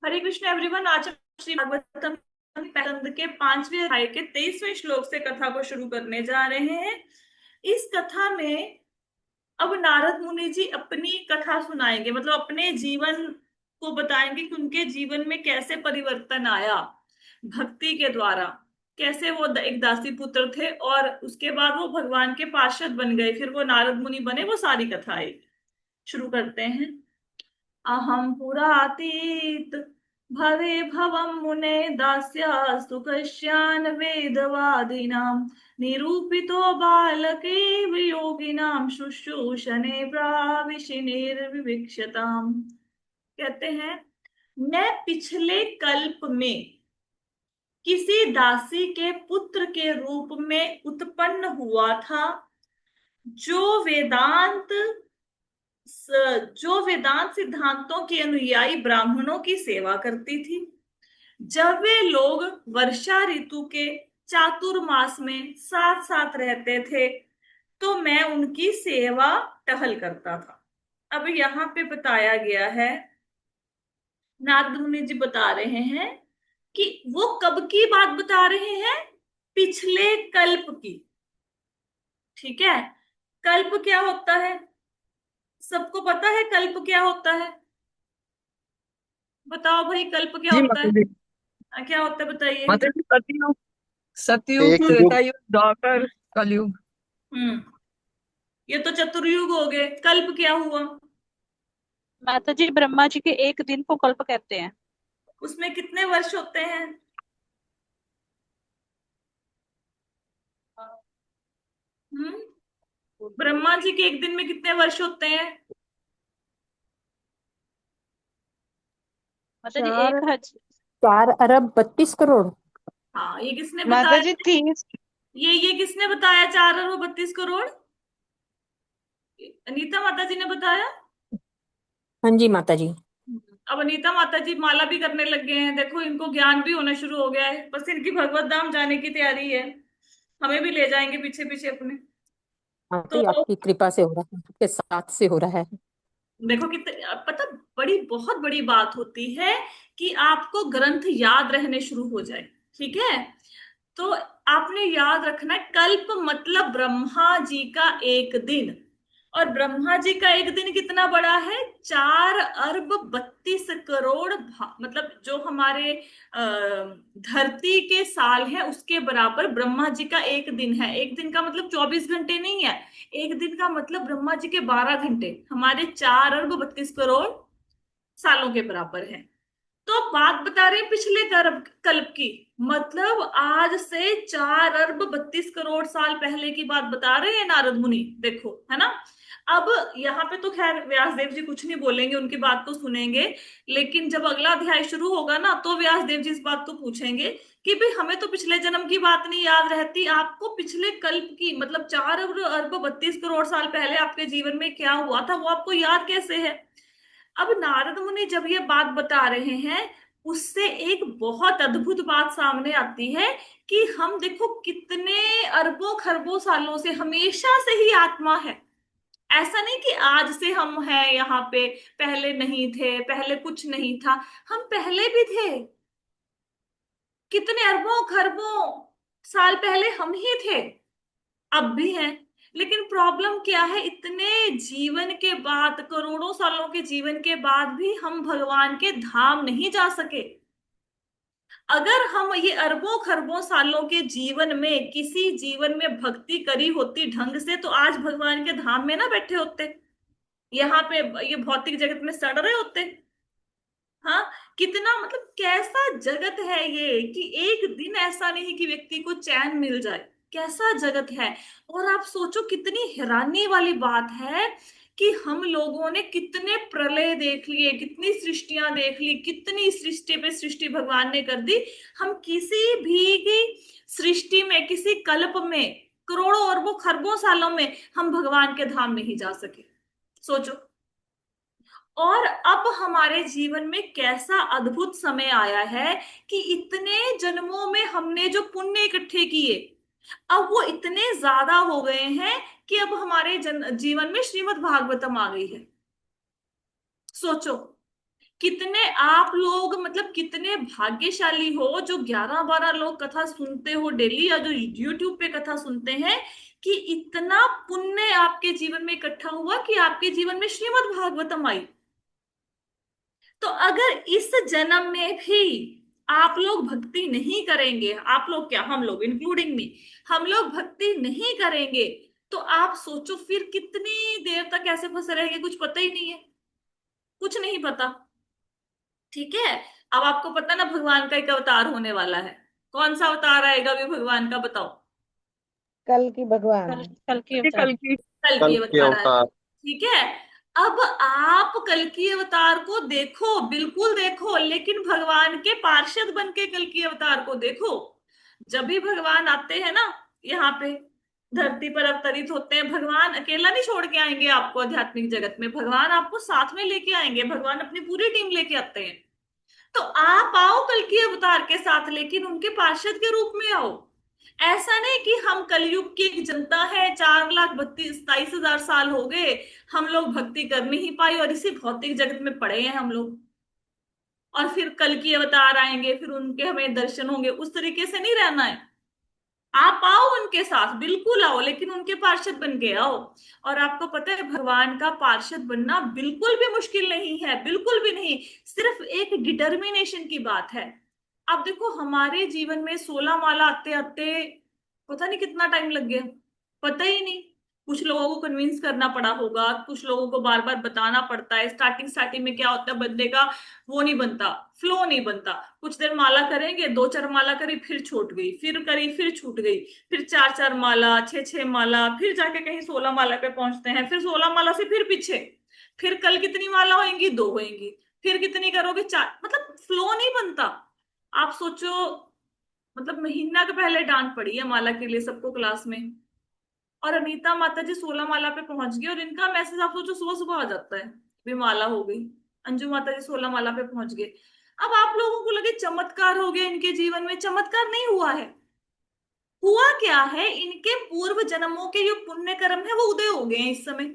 हरे Krishna everyone. आज हम श्री भागवतम स्कंद के 5वें अध्याय के 23वें श्लोक से कथा को शुरू करने जा रहे हैं। इस कथा में अब नारद मुनि जी अपनी कथा सुनाएंगे, मतलब अपने जीवन को बताएंगे कि उनके जीवन में कैसे परिवर्तन आया भक्ति के द्वारा। कैसे वो एक दासी पुत्र थे और उसके बाद वो भगवान के पार्षद बन गए, फिर वो नारद मुनि बने। वो सारी कथाएं शुरू करते हैं। अहम पुरातीत भवे भवम मुने दास्यास्तु कश्यान वेदवादिनां निरूपितो बालके वियोगिनां शुश्रूषणे प्राविशिनिर्विविक्षताम्। कहते हैं, मैं पिछले कल्प में किसी दासी के पुत्र के रूप में उत्पन्न हुआ था, जो वेदांत जो वेदांत सिद्धांतों के अनुयायी ब्राह्मणों की सेवा करती थी। जब वे लोग वर्षा ऋतु के चातुर्मास में साथ साथ रहते थे, तो मैं उनकी सेवा टहल करता था। अब यहाँ पे बताया गया है, नारद मुनि जी बता रहे हैं कि वो कब की बात बता रहे हैं? पिछले कल्प की। ठीक है। कल्प क्या होता है? सबको पता है कल्प क्या होता है? बताओ भाई, कल्प क्या जी होता है? माता जी। क्या होता है बताइए। माता जी, सतयुग। सतयुग, एक युग। त्रेता युग, द्वापर, कलयुग। हम्म। ये तो चतुर्युग हो गए। कल्प क्या हुआ? माता जी, ब्रह्मा जी के एक दिन को कल्प कहते हैं। उसमें कितने वर्ष होते हैं? हम्म। ब्रह्मा जी के एक दिन में कितने वर्ष होते हैं? माता जी चार 1,000। 4 अरब 32 करोड़। हाँ, ये किसने माता बताया? जी 30। ये किसने बताया 4 अरब 32 करोड़? अनीता माता जी ने बताया। हाँ जी माता जी। अब अनीता माता जी माला भी करने लग गए हैं, देखो इनको ज्ञान भी होना शुरू हो गया है। बस इनकी भगवत धाम जाने की तैयारी है। हमें भी ले जाएंगे पीछे पीछे अपने। माता तो जी, आपकी कृपा से हो रहा है, आपके साथ से हो रहा है। देखो कितने, पता, बड़ी बहुत बड़ी बात होती है कि आपको ग्रंथ याद रहने शुरू हो जाए। ठीक है। तो आपने याद रखना है, कल्प मतलब ब्रह्मा जी का एक दिन। और ब्रह्मा जी का एक दिन कितना बड़ा है? 4 अरब 32 करोड़ मतलब जो हमारे धरती के साल है उसके बराबर ब्रह्मा जी का एक दिन है। एक दिन का मतलब 24 घंटे नहीं है। एक दिन का मतलब ब्रह्मा जी के 12 घंटे हमारे 4 अरब 32 करोड़ सालों के बराबर है। तो बात बता रहे हैं पिछले कल्प कल्प की। मतलब आज से 4 अरब 32 करोड़ साल पहले की बात बता रहे हैं नारद मुनि। देखो, है ना। अब यहाँ पे तो खैर व्यास देव जी कुछ नहीं बोलेंगे, उनकी बात तो सुनेंगे। लेकिन जब अगला अध्याय शुरू होगा ना, तो व्यास देव जी इस बात को पूछेंगे कि भाई हमें तो पिछले जन्म की बात नहीं याद रहती, आपको पिछले कल्प की मतलब 4 अरब 32 करोड़ साल पहले आपके जीवन में क्या हुआ था वो आपको याद कैसे है? अब नारद मुनि जब ये बात बता रहे हैं, उससे एक बहुत अद्भुत बात सामने आती है कि हम देखो कितने अरबों खरबों सालों से हमेशा से ही आत्मा है। ऐसा नहीं कि आज से हम हैं यहाँ पे, पहले नहीं थे, पहले कुछ नहीं था। हम पहले भी थे। कितने अरबों खरबों साल पहले हम ही थे, अब भी हैं। लेकिन प्रॉब्लम क्या है, इतने जीवन के बाद, करोड़ों सालों के जीवन के बाद भी हम भगवान के धाम नहीं जा सके। अगर हम ये अरबों खरबों सालों के जीवन में किसी जीवन में भक्ति करी होती ढंग से, तो आज भगवान के धाम में ना बैठे होते, यहाँ पे ये भौतिक जगत में सड़ रहे होते। हाँ। कितना मतलब कैसा जगत है ये कि एक दिन ऐसा नहीं कि व्यक्ति को चैन मिल जाए। कैसा जगत है। और आप सोचो कितनी हैरानी वाली बात है कि हम लोगों ने कितने प्रलय देख लिए, कितनी सृष्टियां देख ली, कितनी सृष्टि पे सृष्टि भगवान ने कर दी। हम किसी भी की सृष्टि में, किसी कल्प में, करोड़ों अरबों खरबों सालों में हम भगवान के धाम नहीं जा सके। सोचो। और अब हमारे जीवन में कैसा अद्भुत समय आया है कि इतने जन्मों में हमने जो पुण्य इकट्ठे किए, अब वो इतने ज्यादा हो गए हैं कि अब हमारे जीवन में श्रीमद् भागवतम आ गई है। सोचो कितने आप लोग मतलब कितने भाग्यशाली हो जो 11-12 लोग कथा सुनते हो डेली, या जो यूट्यूब पे कथा सुनते हैं, कि इतना पुण्य आपके जीवन में इकट्ठा हुआ कि आपके जीवन में श्रीमद् भागवतम आई। तो अगर इस जन्म में भी आप लोग भक्ति नहीं करेंगे, आप लोग क्या, हम लोग इंक्लूडिंग मी, हम लोग भक्ति नहीं करेंगे, तो आप सोचो फिर कितनी देर तक ऐसे फंसे रहेंगे, कुछ पता ही नहीं है, कुछ नहीं पता। ठीक है। अब आपको पता ना भगवान का एक अवतार होने वाला है। कौन सा अवतार आएगा अभी भगवान का, बताओ। कल की भगवान। कल की ये अवतार। कल की। कल की कल के अवतार आएगा। अवतार। ठीक है। अब आप कल की अवतार को देखो, बिल्कुल देखो, लेकिन भगवान के पार्षद बन के कल की अवतार को देखो। जब भी भगवान आते हैं ना यहाँ पे धरती पर अवतरित होते हैं, भगवान अकेला नहीं छोड़ के आएंगे आपको आध्यात्मिक जगत में, भगवान आपको साथ में लेके आएंगे, भगवान अपनी पूरी टीम लेके आते हैं। तो आप आओ कल की अवतार के साथ, लेकिन उनके पार्षद के रूप में आओ। ऐसा नहीं कि हम कलयुग की एक जनता है, 4,32,27,000 साल हो गए, हम लोग भक्ति कर नहीं पाए और इसी भौतिक जगत में पड़े हैं हम लोग, और फिर कल की अवतार आएंगे फिर उनके हमें दर्शन होंगे, उस तरीके से नहीं रहना है। आप आओ उनके साथ, बिल्कुल आओ, लेकिन उनके पार्षद बन के आओ। और आपको पता है भगवान का पार्षद बनना बिल्कुल भी मुश्किल नहीं है, बिल्कुल भी नहीं, सिर्फ एक डिटर्मिनेशन की बात है। अब देखो हमारे जीवन में 16 माला आते आते पता नहीं कितना टाइम लग गया, पता ही नहीं। कुछ लोगों को कन्विंस करना पड़ा होगा, कुछ लोगों को बार बार बताना पड़ता है। स्टार्टिंग स्टार्टिंग में क्या होता है, बंदे का वो नहीं बनता, फ्लो नहीं बनता। कुछ देर माला करेंगे, 2-4 माला करी फिर छूट गई, फिर करी फिर छूट गई, फिर 4-4 माला, 6-6 माला, फिर जाके कहीं 16 माला पे पहुंचते हैं, फिर 16 माला से फिर पीछे, फिर कल कितनी माला होंगी, 2 होंगी, फिर कितनी करोगे, 4, मतलब फ्लो नहीं बनता। आप सोचो, मतलब महीना के पहले डांट पड़ी है माला के लिए सबको क्लास में, और अनीता माता जी 16 माला पे पहुंच गई, और इनका मैसेज आप सोचो सुबह सुबह आ जाता है भी माला हो गई। अंजू माता जी 16 माला पे पहुंच गए। अब आप लोगों को लगे चमत्कार हो गया इनके जीवन में, चमत्कार नहीं हुआ है। हुआ क्या है, इनके पूर्व जन्मों के जो पुण्य कर्म है वो उदय हो गए हैं इस समय।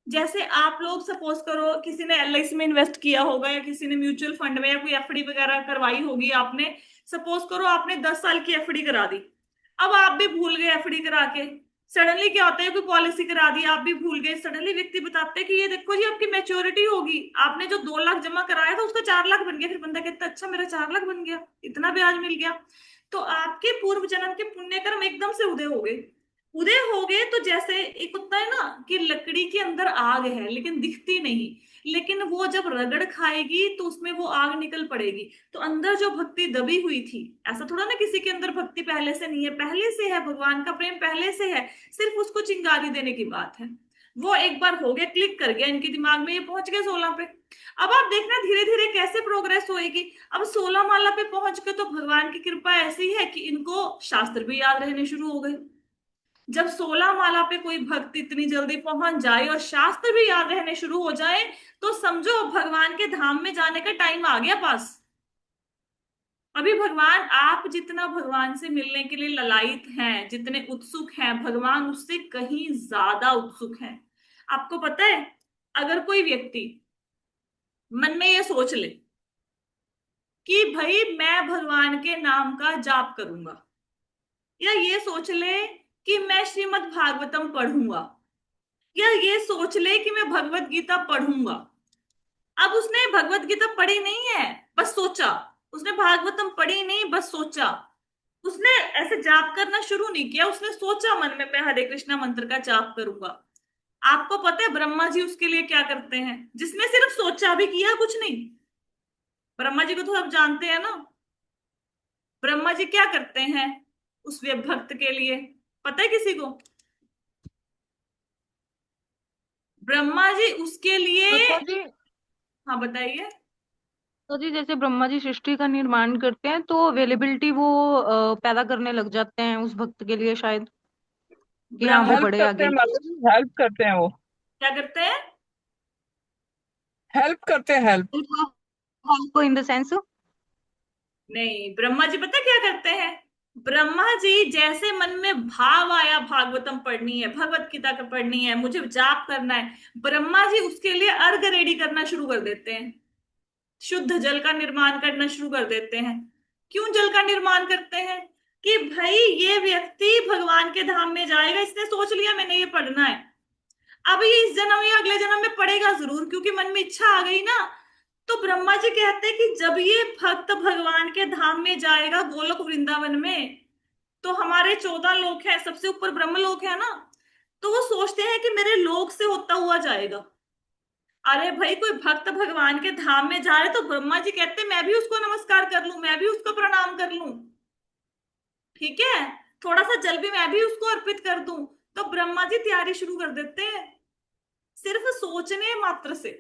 जैसे आप लोग सपोज करो किसी ने एलआईसी में इन्वेस्ट किया होगा, या किसी ने म्यूचुअल फंड में, या कोई एफडी वगैरह करवाई होगी आपने। सपोज करो आपने 10 साल की एफडी करा दी, अब आप भी भूल गए एफडी करा के। सडनली क्या होता है, कोई पॉलिसी करा दी, आप भी भूल गए, सडनली व्यक्ति बताते हैं कि ये देखो जी आपकी मैच्योरिटी होगी, आपने जो 2 लाख जमा कराया था उसका 4 लाख बन गया। फिर बंदा कहता अच्छा मेरा 4 लाख बन गया, इतना ब्याज मिल गया। तो आपके पूर्व जन्म के पुण्य कर्म एकदम से उदय हो गए। उदय हो गए तो जैसे एक होता है ना कि लकड़ी के अंदर आग है लेकिन दिखती नहीं, लेकिन वो जब रगड़ खाएगी तो उसमें वो आग निकल पड़ेगी। तो अंदर जो भक्ति दबी हुई थी, ऐसा थोड़ा ना किसी के अंदर भक्ति पहले से नहीं है, पहले से है, भगवान का प्रेम पहले से है, सिर्फ उसको चिंगारी देने की बात है। वो एक बार हो गया, क्लिक कर गया इनके दिमाग में, ये पहुंच गए 16 पे। अब आप देखना धीरे धीरे कैसे प्रोग्रेस होएगी। अब 16 माला पे पहुंच गए तो भगवान की कृपा ऐसी है कि इनको शास्त्र भी याद रहने शुरू हो गए। जब 16 माला पे कोई भक्त इतनी जल्दी पहुंच जाए और शास्त्र भी याद रहने शुरू हो जाए, तो समझो भगवान के धाम में जाने का टाइम आ गया पास। अभी भगवान, आप जितना भगवान से मिलने के लिए ललायित हैं, जितने उत्सुक हैं, भगवान उससे कहीं ज्यादा उत्सुक हैं। आपको पता है, अगर कोई व्यक्ति मन में ये सोच ले कि भाई मैं भगवान के नाम का जाप करूंगा, या ये सोच ले कि मैं श्रीमद् भागवतम पढ़ूंगा, या ये सोच ले कि मैं भगवत गीता पढ़ूंगा। अब उसने भगवत गीता पढ़ी नहीं है, बस सोचा। उसने भागवतम पढ़ी नहीं, बस सोचा। उसने ऐसे जाप करना शुरू नहीं किया, उसने सोचा मन में मैं हरे कृष्णा मंत्र का जाप करूंगा। आपको पता है ब्रह्मा जी उसके लिए क्या करते हैं, जिसने सिर्फ सोचा, भी किया कुछ नहीं। ब्रह्मा जी को तो आप जानते हैं ना, ब्रह्मा जी क्या करते हैं उस भक्त के लिए, पता है किसी को? ब्रह्मा जी उसके लिए, तो जी हाँ बताइए। तो जी जैसे ब्रह्मा जी सृष्टि का निर्माण करते हैं तो अवेलेबिलिटी वो पैदा करने लग जाते हैं उस भक्त के लिए शायद, कि हाँ वो ब्रह्मा हेल्प बढ़े करते आगे। हैं, मतलब हेल्प करते हैं वो, क्या करते हैं? हेल्प करते हैं, हेल्प। को इन द सेंस। नहीं, ब्रह्मा जी पता क्या करते हैं? ब्रह्मा जी जैसे मन में भाव आया भागवतम पढ़नी है, भगवत गीता का पढ़नी है, मुझे जाप करना है, ब्रह्मा जी उसके लिए अर्घ रेडी करना शुरू कर देते हैं। शुद्ध जल का निर्माण करना शुरू कर देते हैं। क्यों जल का निर्माण करते हैं? कि भाई ये व्यक्ति भगवान के धाम में जाएगा, इसने सोच लिया मैंने ये पढ़ना है। अब ये इस जन्म या अगले जन्म में पढ़ेगा जरूर, क्योंकि मन में इच्छा आ गई ना। तो ब्रह्मा जी कहते हैं कि जब ये भक्त भगवान के धाम में जाएगा, गोलोक वृंदावन में, तो हमारे 14 लोक हैं, सबसे ऊपर ब्रह्म लोक है ना, तो वो सोचते हैं कि मेरे लोक से होता हुआ जाएगा। अरे भाई, कोई भक्त भगवान के धाम में जा रहे तो ब्रह्मा जी कहते मैं भी उसको नमस्कार कर लूं, मैं भी उसको प्रणाम कर लूं, ठीक है, थोड़ा सा जल भी मैं भी उसको अर्पित कर दूं। तो ब्रह्मा जी तैयारी शुरू कर देते हैं, सिर्फ सोचने मात्र से।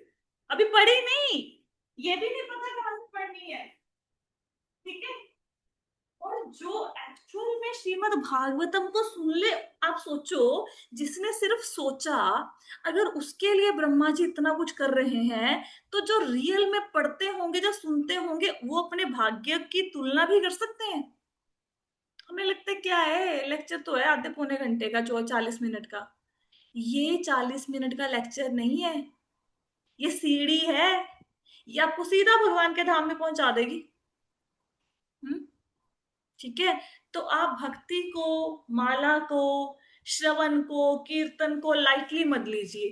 अभी पढ़ी नहीं, ये भी नहीं पता कहां से पढ़नी है, ठीक है। और जो एक्चुअल में श्रीमद् भागवतम को सुन ले, आप सोचो, जिसने सिर्फ सोचा, अगर उसके लिए ब्रह्मा जी इतना कुछ कर रहे हैं, तो जो रियल में पढ़ते होंगे, जो सुनते होंगे, वो अपने भाग्य की तुलना भी कर सकते हैं। हमें लगता है क्या है, लेक्चर तो है आधे पौने घंटे का, 40 मिनट का। ये 40 मिनट का लेक्चर नहीं है, ये सीढ़ी है, ये आपको सीधा भगवान के धाम में पहुंचा देगी। ठीक है। तो आप भक्ति को, माला को, श्रवण को, कीर्तन को लाइटली मत लीजिए।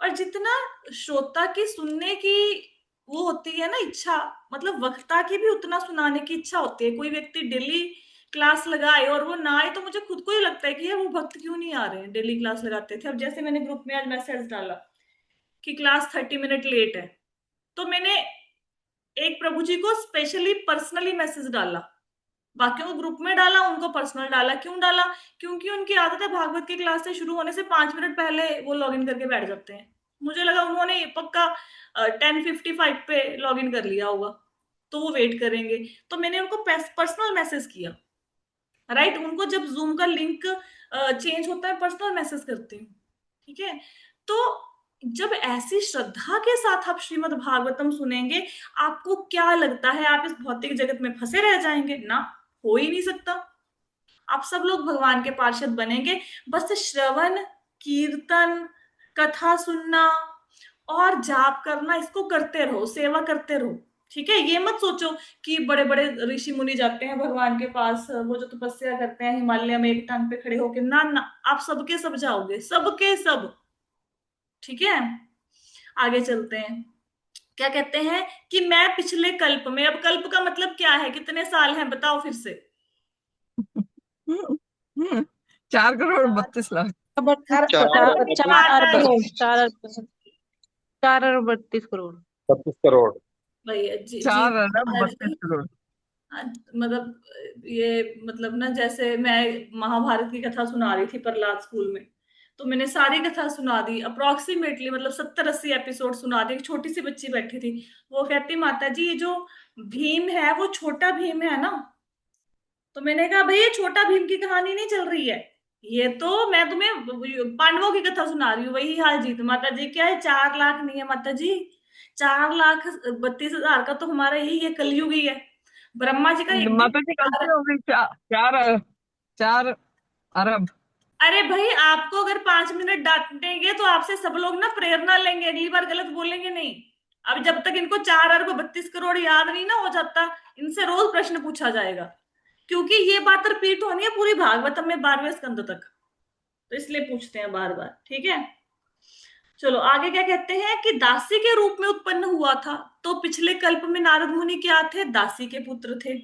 और जितना श्रोता की सुनने की वो होती है ना इच्छा, मतलब वक्ता की भी उतना सुनाने की इच्छा होती है। कोई व्यक्ति डेली क्लास लगाए और वो ना आए, तो मुझे खुद को ही लगता है कि यार वो भक्त क्यों नहीं आ रहे हैं, डेली क्लास लगाते थे। अब जैसे मैंने ग्रुप में आज मैसेज डाला कि क्लास 30 मिनट लेट है, तो मैंने एक प्रभु जी को स्पेशली पर्सनली मैसेज डाला, बाकियों को ग्रुप में डाला, उनको पर्सनल डाला। क्यों डाला? क्योंकि उनकी आदत है भागवत की क्लास से शुरू होने से 5 मिनट पहले वो लॉग इन करके बैठ जाते हैं। मुझे लगा उन्होंने पक्का 10:55 पे लॉग इन कर लिया होगा, तो वो वेट करेंगे। तो मैंने उनको पर्सनल मैसेज किया, राइट। उनको जब जूम का लिंक चेंज होता है, पर्सनल मैसेज करती हूँ, ठीक है। तो जब ऐसी श्रद्धा के साथ आप श्रीमद् भागवतम सुनेंगे, आपको क्या लगता है आप इस भौतिक जगत में फंसे रह जाएंगे? ना, हो ही नहीं सकता। आप सब लोग भगवान के पार्षद बनेंगे। बस श्रवण, कीर्तन, कथा सुनना और जाप करना, इसको करते रहो, सेवा करते रहो, ठीक है। ये मत सोचो कि बड़े बड़े ऋषि मुनि जाते हैं भगवान के पास, वो जो तपस्या करते हैं हिमालय में एक टांग पे खड़े होकर, ना ना, आप सबके सब जाओगे, सबके सब, ठीक है। आगे चलते हैं। क्या कहते हैं कि मैं पिछले कल्प में, अब कल्प का मतलब क्या है, कितने साल हैं बताओ फिर से। 4 करोड़ 32 लाख। चार चार अरब चार अरब 32 करोड़ 32 करोड़। भैया जी जी 4 अरब 32 करोड़। मतलब ये मतलब ना, जैसे मैं महाभारत की कथा सुना रही थी प्रहलाद स्कूल में, तो मैंने सारी कथा सुना दी अप्रोक्सीमेटली, मतलब 70-80 एपिसोड सुना दी। एक छोटी सी बच्ची बैठी थी, वो कहती माता जी ये जो भीम है वो छोटा भीम है ना? तो मैंने कहा भाई ये छोटा भीम की कहानी नहीं चल रही है, ये तो मैं तुम्हें पांडवों की कथा सुना रही हूँ। वही हाल जीत माता जी, क्या है 4 लाख नहीं है माता जी, 4,32,000 का तो हमारा यही है, कलयुग ही है। ब्रह्मा जी का एक माता जी गलती हो गई। 4 अरब। अरे भाई, आपको अगर 5 मिनट डांटेंगे तो आपसे सब लोग ना प्रेरणा लेंगे, अगली बार गलत बोलेंगे नहीं। अब जब तक इनको 4 अरब 32 करोड़ याद नहीं ना हो जाता, इनसे रोज प्रश्न पूछा जाएगा, क्योंकि ये बात रिपीट होनी है पूरी भागवतम में 12वें स्कंद तक, तो इसलिए पूछते हैं बार बार, ठीक है। चलो आगे क्या कहते हैं कि दासी के रूप में उत्पन्न हुआ था। तो पिछले कल्प में नारद मुनि क्या थे? दासी के पुत्र थे,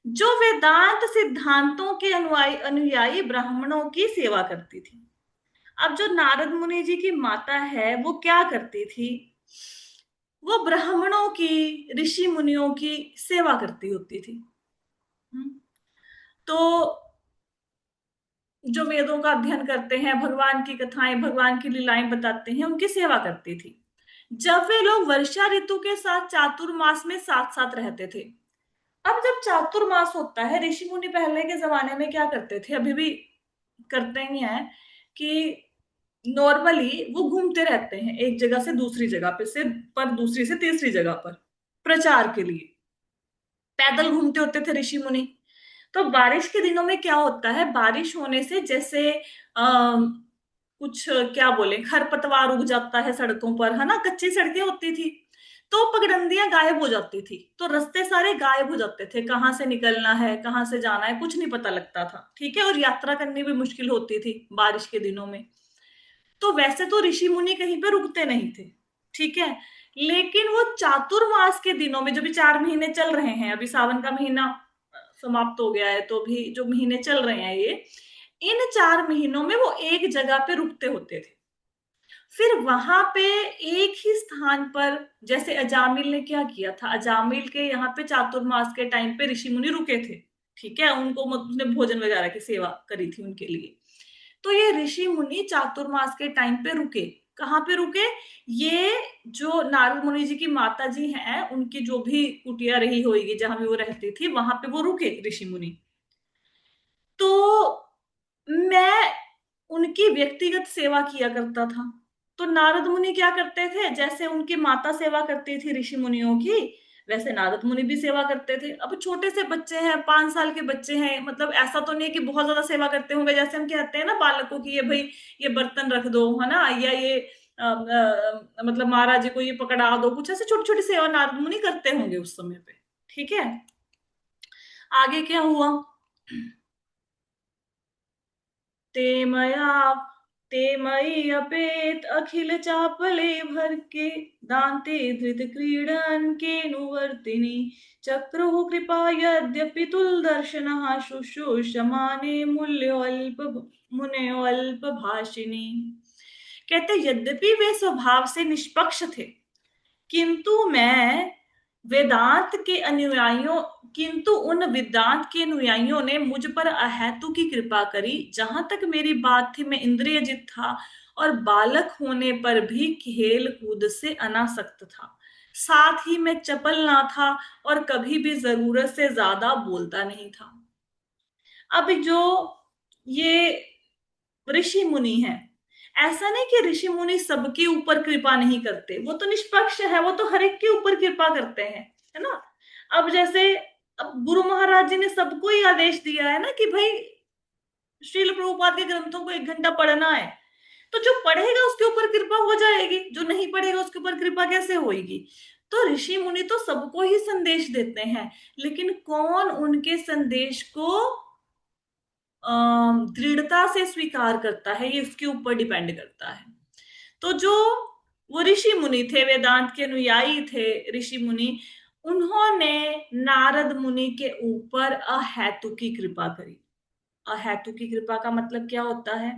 जो वेदांत सिद्धांतों के अनुयायी ब्राह्मणों की सेवा करती थी। अब जो नारद मुनि जी की माता है वो क्या करती थी? वो ब्राह्मणों की, ऋषि मुनियों की सेवा करती होती थी। तो जो वेदों का अध्ययन करते हैं, भगवान की कथाएं, भगवान की लीलाएं बताते हैं, उनकी सेवा करती थी। जब वे लोग वर्षा ऋतु के साथ चातुर्मास में साथ साथ रहते थे। अब जब चातुर्मास होता है, ऋषि मुनि पहले के जमाने में क्या करते थे, अभी भी करते ही हैं, कि नॉर्मली वो घूमते रहते हैं एक जगह से दूसरी जगह पर दूसरी से तीसरी जगह पर प्रचार के लिए पैदल घूमते होते थे ऋषि मुनि। तो बारिश के दिनों में क्या होता है, बारिश होने से जैसे कुछ क्या बोले, खरपतवार उग जाता है सड़कों पर, है ना, कच्ची सड़कें होती थी, तो पगडंडियां गायब हो जाती थी, तो रास्ते सारे गायब हो जाते थे, कहाँ से निकलना है कहाँ से जाना है कुछ नहीं पता लगता था, ठीक है। और यात्रा करनी भी मुश्किल होती थी बारिश के दिनों में। तो वैसे तो ऋषि मुनि कहीं पे रुकते नहीं थे, ठीक है। लेकिन वो चातुर्मास के दिनों में, जो भी 4 महीने चल रहे हैं, अभी सावन का महीना समाप्त हो गया है, तो भी जो महीने चल रहे हैं ये, इन 4 महीनों में वो एक जगह पे रुकते होते थे। फिर वहां पे एक ही स्थान पर, जैसे अजामिल ने क्या किया था, अजामिल के यहाँ पे चातुर्मास के टाइम पे ऋषि मुनि रुके थे, ठीक है। उनको उसने भोजन वगैरह की सेवा करी थी उनके लिए। तो ये ऋषि मुनि चातुर्मास के टाइम पे रुके, कहाँ पे रुके, ये जो नारद मुनि जी की माता जी हैं उनकी जो भी कुटिया रही होगी जहां भी वो रहती थी, वहां पे वो रुके ऋषि मुनि। तो मैं उनकी व्यक्तिगत सेवा किया करता था। तो नारद मुनि क्या करते थे, जैसे उनकी माता सेवा करती थी ऋषि मुनियों की, वैसे नारद मुनि भी सेवा करते थे। अब छोटे से बच्चे हैं, 5 साल के बच्चे हैं, मतलब ऐसा तो नहीं है कि बहुत ज्यादा सेवा करते होंगे, जैसे हम कहते हैं ना बालकों की, ये भाई ये बर्तन रख दो, है ना, या ये मतलब महाराज जी को ये पकड़ा दो, कुछ ऐसे छोटी छोटी सेवा नारद मुनि करते होंगे उस समय पे, ठीक है। आगे क्या हुआ, ते मया ते मयि अपेत अखिल चापले भर के दान्ते धृत क्रीडन केनुवर्तिनि चक्रुः कृपा यद्यपि तुल दर्शनः शुश्रूषमाने मूल्योऽल्प मुनेऽल्प भाषिणी। कहते यद्यपि वे स्वभाव से निष्पक्ष थे, किंतु मैं वेदांत के अनुयायियों किंतु उन वेदांत के अनुयायियों ने मुझ पर अहेतु की कृपा करी। जहां तक मेरी बात थी, मैं इंद्रियजित था और बालक होने पर भी खेल कूद से अनासक्त था। साथ ही मैं चपल ना था और कभी भी जरूरत से ज्यादा बोलता नहीं था। अब जो ये ऋषि मुनि हैं, ऐसा नहीं कि ऋषि मुनि सबके ऊपर कृपा नहीं करते, वो तो निष्पक्ष है, वो तो हर एक के ऊपर कृपा करते हैं, है ना। अब जैसे अब गुरु महाराज जी ने सबको ही आदेश दिया है ना कि भाई श्रील प्रभुपाद के ग्रंथों को 1 घंटा पढ़ना है, तो जो पढ़ेगा उसके ऊपर कृपा हो जाएगी, जो नहीं पढ़ेगा उसके ऊपर कृपा कैसे होगी। तो ऋषि मुनि तो सबको ही संदेश देते हैं, लेकिन कौन उनके संदेश को दृढ़ता से स्वीकार करता है, ये उसके ऊपर डिपेंड करता है। तो जो वो ऋषि मुनि थे, वेदांत के अनुयायी थे ऋषि मुनि, उन्होंने नारद मुनि के ऊपर अहेतु की कृपा करी। अहेतु की कृपा का मतलब क्या होता है,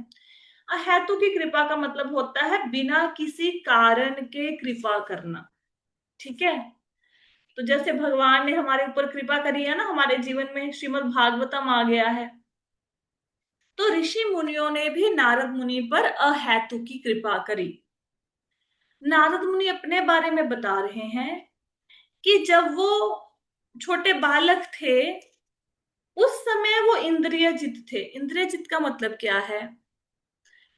अहेतु की कृपा का मतलब होता है बिना किसी कारण के कृपा करना, ठीक है। तो जैसे भगवान ने हमारे ऊपर कृपा करी है ना, हमारे जीवन में श्रीमद् भागवतम आ गया है, तो ऋषि मुनियों ने भी नारद मुनि पर अहेतु की कृपा करी। नारद मुनि अपने बारे में बता रहे हैं कि जब वो छोटे बालक थे, उस समय वो इंद्रियजित थे। इंद्रियजित का मतलब क्या है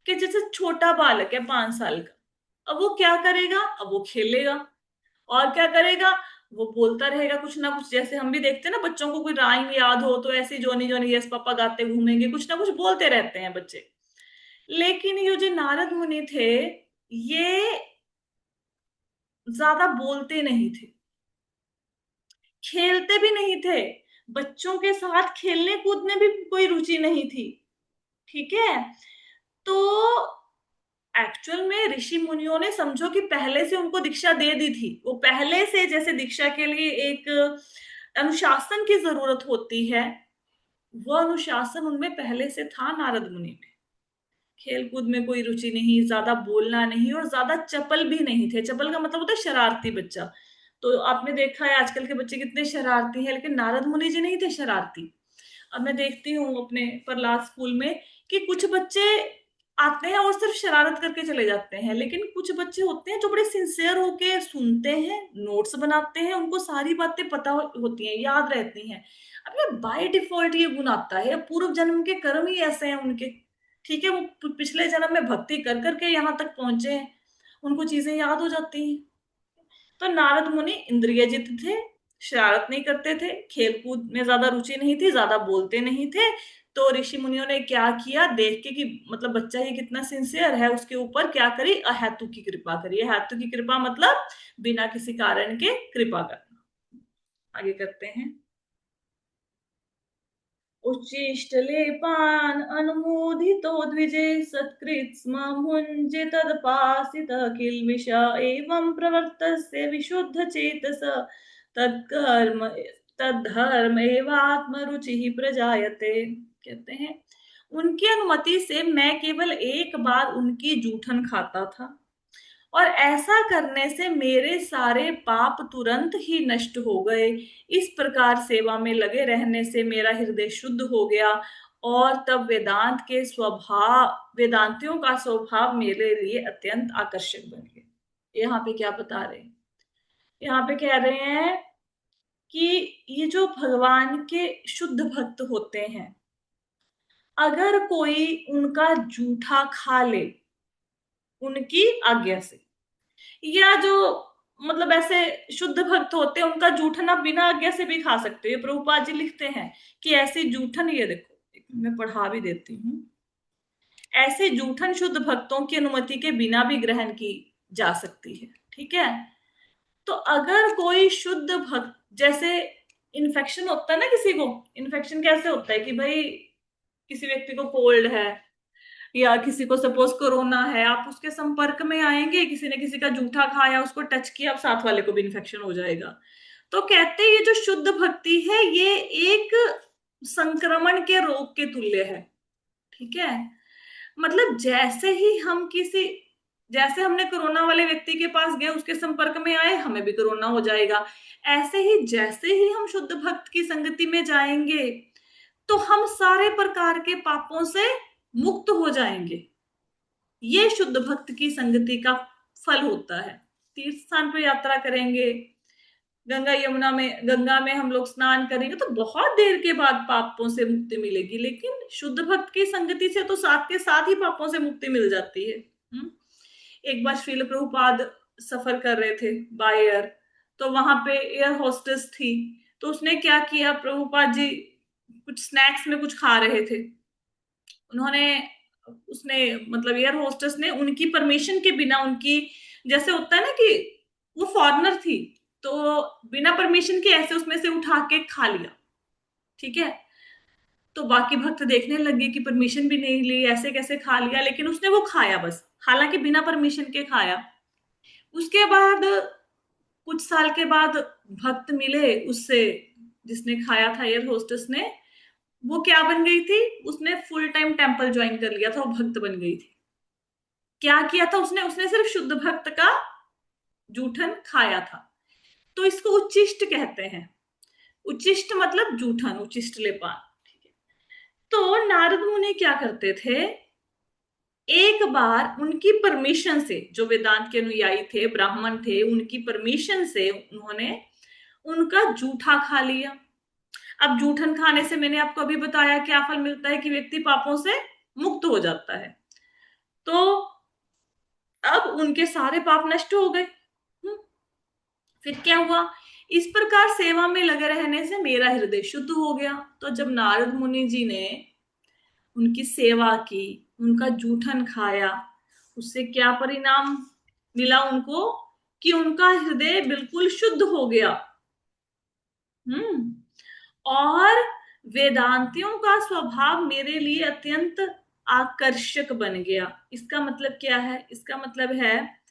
कि जैसे छोटा बालक है 5 साल का, अब वो क्या करेगा, अब वो खेलेगा और क्या करेगा, वो बोलता रहेगा कुछ ना कुछ। जैसे हम भी देखते हैं ना, बच्चों को कोई राइम याद हो तो ऐसे जोनी जोनी यस पापा गाते घूमेंगे, कुछ ना कुछ बोलते रहते हैं बच्चे। लेकिन ये जो नारद मुनि थे, ये ज्यादा बोलते नहीं थे, खेलते भी नहीं थे, बच्चों के साथ खेलने कूदने भी कोई रुचि नहीं थी, ठीक है। तो एक्चुअल में ऋषि मुनियों ने समझो कि पहले से उनको दीक्षा दे दी थी। वो पहले से, जैसे दीक्षा के लिए एक अनुशासन की जरूरत होती है, वो अनुशासन उनमें पहले से था नारद मुनि में। खेल कूद में कोई रुचि नहीं, ज्यादा बोलना नहीं, और ज्यादा चपल भी नहीं थे। चपल का मतलब होता है शरारती बच्चा। तो आपने देखा है आजकल के बच्चे कितने शरारती हैं, लेकिन नारद मुनि जी नहीं थे शरारती। अब मैं देखती हूँ अपने प्रहलाद स्कूल में कि कुछ बच्चे आते हैं और सिर्फ शरारत करके चले जाते हैं, लेकिन कुछ बच्चे होते हैं जो बड़े सिंसियर होके सुनते हैं, नोट्स बनाते हैं, उनको सारी बातें पता होती हैं, याद रहती हैं। अब ये बाय डिफॉल्ट ये गुण आता है, पूर्व जन्म के कर्म ही ऐसे हैं उनके, ठीक है। वो पिछले जन्म में भक्ति कर करके यहाँ तक पहुंचे हैं, उनको चीजें याद हो जाती हैं। तो नारद मुनि इंद्रियजित थे, शरारत नहीं करते थे, खेल कूद में ज्यादा रुचि नहीं थी, ज्यादा बोलते नहीं थे, तो ऋषि मुनियों ने क्या किया, देख के कि मतलब बच्चा ये कितना सिंसियर है, उसके ऊपर क्या करी, अहेतु की कृपा करी। अहेतु की कृपा मतलब बिना किसी कारण के कृपा करना। आगे करते हैं। उच्छिष्ट लेपान अनुमोदितो द्विजे सत्कृत स्म भुञ्जे तदपासित किल्बिष एवं प्रवर्तस्य विशुद्ध चेतस तत्कर्म तद्धर्म एवात्मरुचिः प्रजायते। कहते हैं उनकी अनुमति से मैं केवल एक बार उनकी जूठन खाता था, और ऐसा करने से मेरे सारे पाप तुरंत ही नष्ट हो गए। इस प्रकार सेवा में लगे रहने से मेरा हृदय शुद्ध हो गया, और तब वेदांतियों का स्वभाव मेरे लिए अत्यंत आकर्षक बन गया। यहाँ पे क्या बता रहे हैं, यहाँ पे कह रहे हैं कि ये जो भगवान के शुद्ध भक्त होते हैं, अगर कोई उनका जूठा खा ले उनकी आज्ञा से, या जो मतलब ऐसे शुद्ध भक्त होते हैं उनका जूठन आप बिना आज्ञा से भी खा सकते हो। ये प्रभुपाद जी लिखते हैं कि ऐसी जूठन, ये देखो मैं पढ़ा भी देती हूँ, ऐसे जूठन शुद्ध भक्तों की अनुमति के बिना भी ग्रहण की जा सकती है। ठीक है, तो अगर कोई शुद्ध भक्त, जैसे इन्फेक्शन होता है ना किसी को, इन्फेक्शन कैसे होता है कि भाई किसी व्यक्ति को कोल्ड है या किसी को सपोज कोरोना है, आप उसके संपर्क में आएंगे, किसी ने किसी का जूठा खाया, उसको टच किया, अब साथ वाले को भी इन्फेक्शन हो जाएगा। तो कहते हैं ये जो शुद्ध भक्ति है ये एक संक्रमण के रोग के तुल्य है। ठीक है, मतलब जैसे हमने कोरोना वाले व्यक्ति के पास गए, उसके संपर्क में आए, हमें भी कोरोना हो जाएगा। ऐसे ही जैसे ही हम शुद्ध भक्त की संगति में जाएंगे तो हम सारे प्रकार के पापों से मुक्त हो जाएंगे। ये शुद्ध भक्त की संगति का फल होता है। तीर्थ स्थान पर यात्रा करेंगे, गंगा में हम लोग स्नान करेंगे तो बहुत देर के बाद पापों से मुक्ति मिलेगी, लेकिन शुद्ध भक्त की संगति से तो साथ के साथ ही पापों से मुक्ति मिल जाती है। एक बार श्रील प्रभुपाद सफर कर रहे थे बाय एयर, तो वहां पे एयर होस्टेस थी, तो उसने क्या किया, प्रभुपाद जी कुछ स्नैक्स में कुछ खा रहे थे, उसने मतलब एयर होस्टेस ने उनकी परमिशन के बिना, उनकी जैसे होता है ना कि वो फॉरेनर थी तो बिना परमिशन के ऐसे उसमें से उठा के खा लिया। ठीक है, तो बाकी भक्त देखने लगे कि परमिशन भी नहीं ली, ऐसे कैसे खा लिया, लेकिन उसने वो खाया बस, हालांकि बिना परमिशन के खाया। उसके बाद कुछ साल के बाद भक्त मिले उससे जिसने खाया था, एयर होस्टेस ने, वो क्या बन गई थी, उसने फुल टाइम टेंपल ज्वाइन कर लिया था, वो भक्त बन गई थी। क्या किया था उसने सिर्फ शुद्ध भक्त का जूठन खाया था। तो इसको उच्चिष्ट कहते हैं। उच्चिष्ट मतलब जूठन, उच्चिष्ट लेपान। ठीक है, तो नारद मुनि क्या करते थे, एक बार उनकी परमिशन से, जो वेदांत के अनुयायी थे, ब्राह्मण थे, उनकी परमिशन से उन्होंने उनका जूठा खा लिया। अब जूठन खाने से मैंने आपको अभी बताया क्या फल मिलता है कि व्यक्ति पापों से मुक्त हो जाता है। तो अब उनके सारे पाप नष्ट हो गए। फिर क्या हुआ, इस प्रकार सेवा में लगे रहने से मेरा हृदय शुद्ध हो गया। तो जब नारद मुनि जी ने उनकी सेवा की, उनका जूठन खाया, उससे क्या परिणाम मिला उनको, कि उनका हृदय बिल्कुल शुद्ध हो गया। और वेदांतियों का स्वभाव मेरे लिए अत्यंत आकर्षक बन गया। इसका मतलब क्या है, इसका मतलब है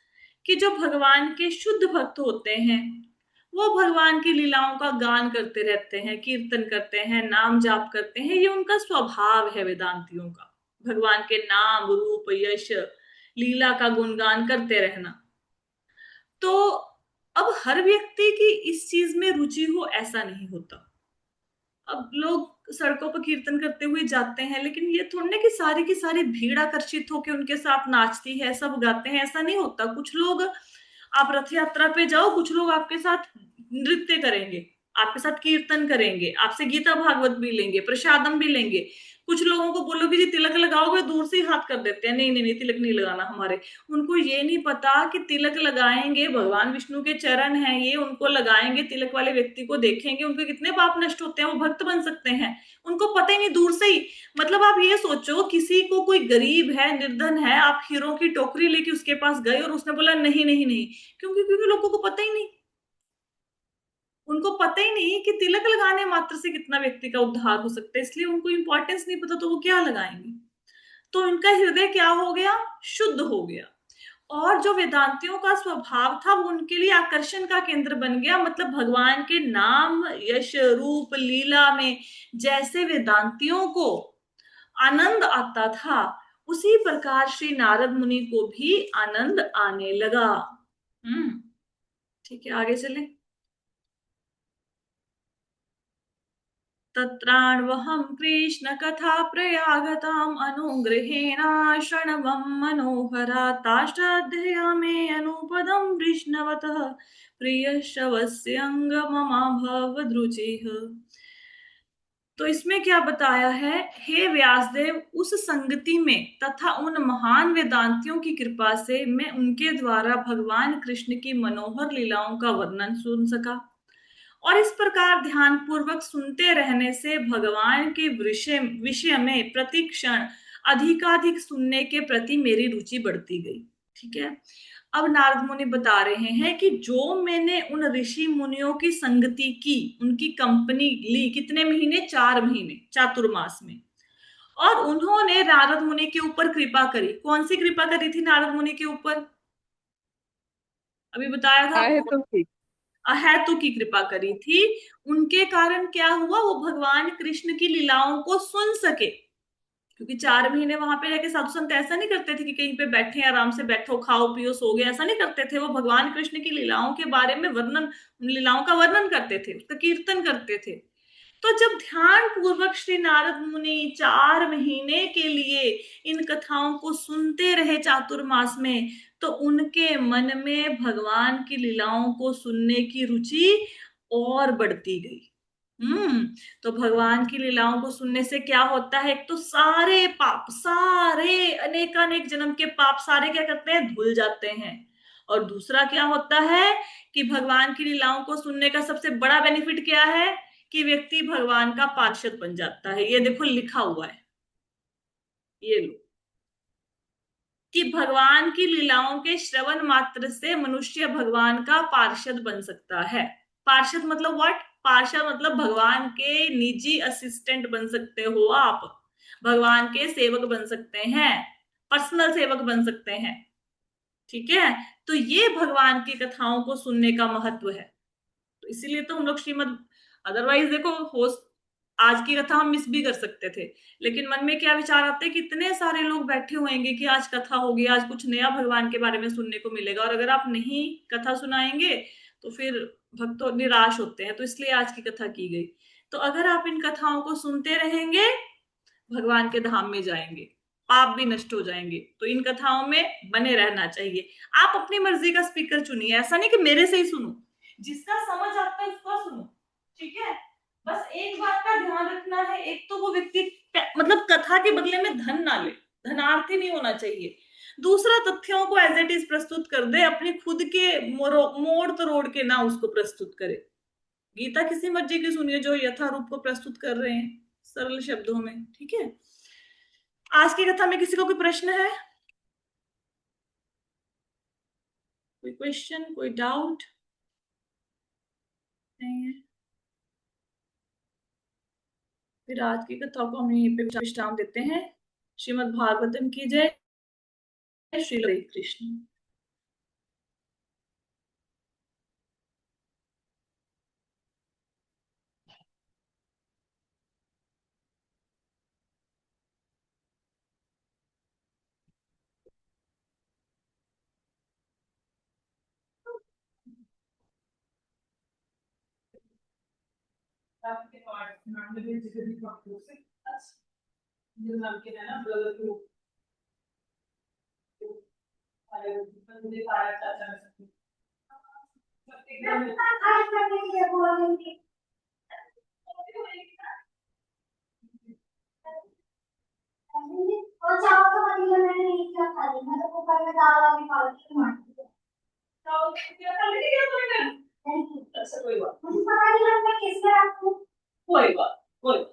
कि जो भगवान के शुद्ध भक्त होते हैं वो भगवान की लीलाओं का गान करते रहते हैं, कीर्तन करते हैं, नाम जाप करते हैं, ये उनका स्वभाव है वेदांतियों का, भगवान के नाम रूप यश लीला का गुणगान करते रहना। तो अब हर व्यक्ति की इस चीज में रुचि हो ऐसा नहीं होता। अब लोग सड़कों पर कीर्तन करते हुए जाते हैं, लेकिन ये थोड़ी कि सारी की सारी भीड़ आकर्षित होकर उनके साथ नाचती है, सब गाते हैं, ऐसा नहीं होता। कुछ लोग, आप रथ यात्रा पे जाओ, कुछ लोग आपके साथ नृत्य करेंगे, आपके साथ कीर्तन करेंगे, आपसे गीता भागवत भी लेंगे, प्रसादम भी लेंगे। कुछ लोगों को बोलोगे जी तिलक लगाओगे, दूर से ही हाथ कर देते हैं, नहीं नहीं नहीं तिलक नहीं लगाना हमारे। उनको ये नहीं पता कि तिलक लगाएंगे, भगवान विष्णु के चरण हैं ये, उनको लगाएंगे, तिलक वाले व्यक्ति को देखेंगे, उनके कितने पाप नष्ट होते हैं, वो भक्त बन सकते हैं। उनको पता ही नहीं, दूर से ही। मतलब आप ये सोचो, किसी को कोई गरीब है, निर्धन है, आप हीरो की टोकरी लेके उसके पास गए और उसने बोला नहीं नहीं नहीं, क्योंकि लोगों को पता ही नहीं, उनको पता ही नहीं कि तिलक लगाने मात्र से कितना व्यक्ति का उद्धार हो सकता है, इसलिए उनको इंपॉर्टेंस नहीं पता, तो वो क्या लगाएंगे। तो इनका हृदय क्या हो गया, शुद्ध हो गया। और जो वेदांतियों का स्वभाव था वो उनके लिए आकर्षण का केंद्र बन गया। मतलब भगवान के नाम, यश, रूप, लीला में जैसे वेदांतियों को आनंद आता था, उसी प्रकार श्री नारद मुनि को भी आनंद आने लगा। ठीक है, आगे चले। तत्राण्वहं कृष्ण कथा प्रयागताम् अनुगृहेणाश्रणवं मनोहराताष्टाध्यायी अनुपदं वृष्णवतः प्रियश्रवस्यङ्गममाभवद्रुचिः। तो इसमें क्या बताया है, हे व्यासदेव, उस संगति में तथा उन महान वेदांतियों की कृपा से मैं उनके द्वारा भगवान कृष्ण की मनोहर लीलाओं का वर्णन सुन सका। और इस प्रकार ध्यान पूर्वक सुनते रहने से भगवान के विषय विषय में प्रतिक्षण अधिकाधिक सुनने के प्रति मेरी रुचि बढ़ती गई। ठीक है, अब नारद मुनि बता रहे हैं कि जो मैंने उन ऋषि मुनियों की संगति की, उनकी कंपनी ली, कितने महीने, 4 महीने, चातुर्मास में, और उन्होंने नारद मुनि के ऊपर कृपा करी। कौन सी कृपा करी थी नारद मुनि के ऊपर, अभी बताया था आए आपको, तो ठीक। अहेतु की कृपा करी थी। उनके कारण क्या हुआ, वो भगवान कृष्ण की लीलाओं को सुन सके। क्योंकि 4 महीने वहां पे रहकर साधु संत ऐसा नहीं करते थे कि कहीं पे बैठे आराम से, बैठो खाओ पियो सो गए, ऐसा नहीं करते थे। वो भगवान कृष्ण की लीलाओं के बारे में वर्णन, लीलाओं का वर्णन करते थे, उसका कीर्तन करते थे। तो जब ध्यान पूर्वक श्री नारद मुनि 4 महीने के लिए इन कथाओं को सुनते रहे चातुर्मास में, तो उनके मन में भगवान की लीलाओं को सुनने की रुचि और बढ़ती गई। तो भगवान की लीलाओं को सुनने से क्या होता है, एक तो सारे पाप, सारे अनेकानेक जन्म के पाप सारे क्या करते हैं, धुल जाते हैं। और दूसरा क्या होता है कि भगवान की लीलाओं को सुनने का सबसे बड़ा बेनिफिट क्या है कि व्यक्ति भगवान का पार्षद बन जाता है। ये देखो लिखा हुआ है, ये लो, कि भगवान की लीलाओं के श्रवण मात्र से मनुष्य भगवान का पार्षद बन सकता है। पार्षद मतलब व्हाट, पार्षद मतलब भगवान के निजी असिस्टेंट बन सकते हो आप, भगवान के सेवक बन सकते हैं, पर्सनल सेवक बन सकते हैं। ठीक है, तो ये भगवान की कथाओं को सुनने का महत्व है। तो इसीलिए तो हम लोग श्रीमद, अदरवाइज देखो हो, आज की कथा हम मिस भी कर सकते थे, लेकिन मन में क्या विचार आते हैं, कितने सारे लोग बैठे होंगे कि आज कथा होगी, आज कुछ नया भगवान के बारे में सुनने को मिलेगा, और अगर आप नहीं कथा सुनाएंगे तो फिर भक्त निराश होते हैं। तो इसलिए आज की कथा की गई। तो अगर आप इन कथाओं को सुनते रहेंगे, भगवान के धाम में जाएंगे, पाप भी नष्ट हो जाएंगे। तो इन कथाओं में बने रहना चाहिए। आप अपनी मर्जी का स्पीकर चुनिए, ऐसा नहीं कि मेरे से ही सुनो, जिसका समझ आता है उसका सुनो। ठीक है, बस एक बात का ध्यान रखना है, एक तो वो व्यक्ति मतलब कथा के बदले में धन ना ले, धनार्थी नहीं होना चाहिए। दूसरा, तथ्यों को एज इट इज प्रस्तुत कर दे, अपने खुद के मोड़ तोड़ के ना उसको प्रस्तुत करे। गीता किसी मर्जी की सुनिए जो यथारूप को प्रस्तुत कर रहे हैं सरल शब्दों में। ठीक है, आज की कथा में किसी को कोई प्रश्न है, कोई क्वेश्चन, कोई डाउट नहीं है? फिर आज की कथा को हम यहीं पे विश्राम देते हैं। श्रीमद् भागवतम की जय। श्री हरे कृष्ण। अच्छा कोई बात, मुझे पता नहीं लगता किसने आपको, कोई बात, कोई बात।